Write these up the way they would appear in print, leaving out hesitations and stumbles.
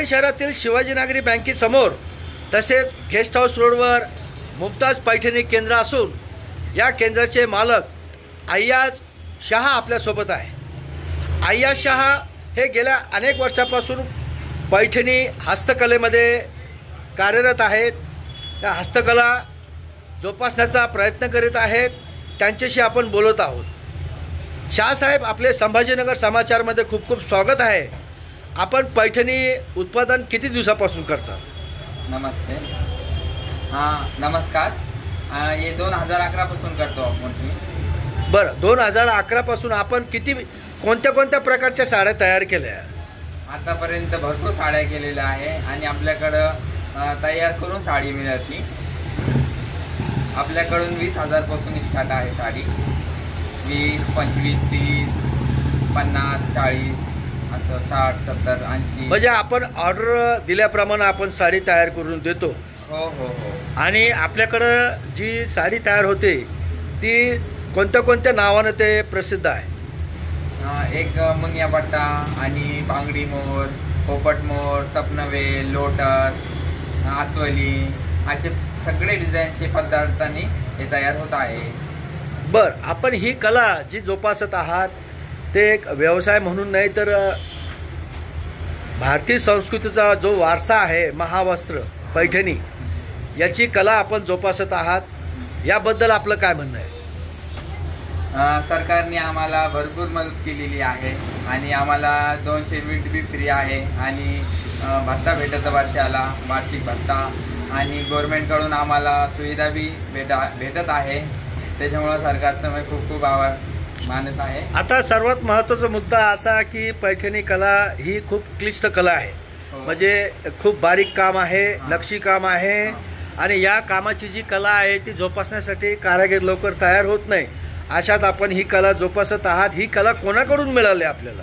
पैठण शहरातील शिवाजीनगरी बँकेसमोर तसेच guest house रोडवर मुमताज पैठणी केंद्र असून या केंद्राचे मालक अय्याज शहा आपल्यासोबत आहे। अय्याज शहा हे गेल्या अनेक वर्षापासून पैठणी हस्तकलेमध्ये कार्यरत आहेत। त्या हस्तकला जोपासण्याचा प्रयत्न करीत आहेत। त्यांच्याशी आपण बोलत आहोत। शाहसाहेब, आपले संभाजीनगर समाचारमध्ये खूप खूप स्वागत आहे। आपण पैठणी उत्पादन किती दिवसापासून करता? नमस्ते। नमस्कार। ये 2011 पासून करतो आपण। बरं, 2011 पासून आपण कोणत्या प्रकारच्या साड्या तयार केल्या? आतापर्यंत भरपूर साड्या केलेल्या आहे आणि आपल्याकडं तयार करून साडी मिळते। आपल्याकडून 20,000 पासून स्टार्ट आहे साडी। 20, 25, 30, 50, 40 असं 60, 70, 80। म्हणजे आपण ऑर्डर दिल्याप्रमाणे आपण साडी तयार करून देतो। हो हो हो। आणि आपल्याकडं जी साडी तयार होते ती कोणत्या नावाने ते प्रसिद्ध आहे? एक मुनिया पट्टा आणि बांगडी मोर, पोपट मोर, सपनवेल, लोटस, अस्वली असे सगळे डिझाईनचे पदार्थांनी हे तयार होत आहे। बर, आपण ही कला जी जोपासत आहात ते एक व्यवसाय म्हणून नाही तर भारतीय संस्कृतीचा जो वारसा आहे महावस्त्र पैठणी याची कला आपण जोपासत आहात, याबद्दल आपलं काय म्हणणं आहे? सरकारने आम्हाला भरपूर मदत केलेली आहे आणि आम्हाला 200 युनिट बी फ्री आहे आणि भत्ता भेटत वर्षाला, वार्षिक भत्ता, आणि गव्हर्नमेंटकडून आम्हाला सुविधा बी भेटत आहे। त्याच्यामुळे सरकारचं मी खूप खूप आभार मानत आहे। आता सर्वात महत्त्वाचा मुद्दा असा की पैठणी कला ही खूप क्लिष्ट कला आहे। म्हणजे खूप बारीक काम आहे, नक्षी काम आहे आणि या कामाची जी कला आहे ती जोपासण्यासाठी कारागीर लवकर तयार होत नाही। अशात आपण ही कला जोपासत आहात। ही कला कोणाकडून मिळाली आपल्याला?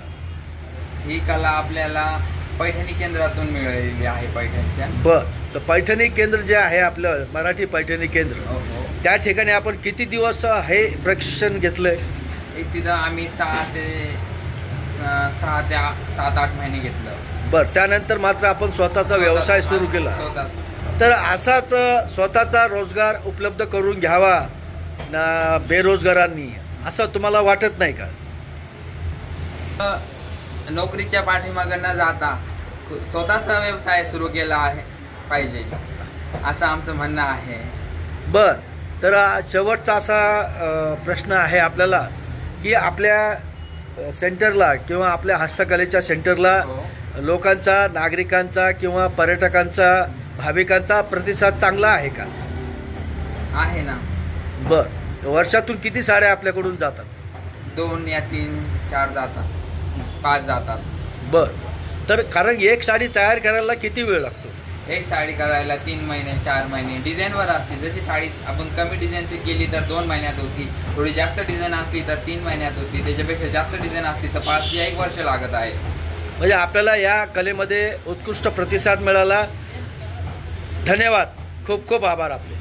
ही कला आपल्याला पैठणी केंद्रातून मिळालेली आहे, पैठणच्या। बर, तर पैठणी केंद्र जे आहे आपलं मराठी पैठणी केंद्र, त्या ठिकाणी आपण किती दिवस हे प्रशिक्षण घेतलंय? तिथं आम्ही 7 ते 8 महिने घेतलं। बर, त्यानंतर मात्र आपण स्वतःचा व्यवसाय सुरू केला। तर असाच स्वतःचा रोजगार उपलब्ध करून घ्यावा ना बेरोजगारांनी, असं तुम्हाला वाटत नाही का? नोकरीच्या पाठीमागे न जाता स्वतःचा व्यवसाय सुरू केला आहे पाहिजे असं आमचं म्हणणं आहे। बर, तर शेवटचा असा प्रश्न आहे आपल्याला की आपल्या सेंटरला किंवा आपल्या हस्तकलेच्या सेंटरला लोकांचा, नागरिकांचा किंवा पर्यटकांचा, भाविकांचा प्रतिसाद चांगला आहे का? आहे ना। बर, वर्षातून किती साड्या आपल्याकडून जातात? 2 या 3, 4 जातात, 5 जातात। बर, तर कारण एक साडी तयार करायला किती वेळ लागतो? एक साडी करायला 3 महिने, 4 महिने, डिझाईनवर असते। जशी साडी आपण कमी डिझाईनची केली तर 2 महिन्यात होती, थोडी जास्त डिझाईन असली तर 3 महिन्यात होती, त्याच्यापेक्षा जास्त डिझाईन असली तर 5 या 1 वर्ष लागत आहे। म्हणजे आपल्याला या कलेमध्ये उत्कृष्ट प्रतिसाद मिळाला। धन्यवाद, खूप खूप आभार आपले।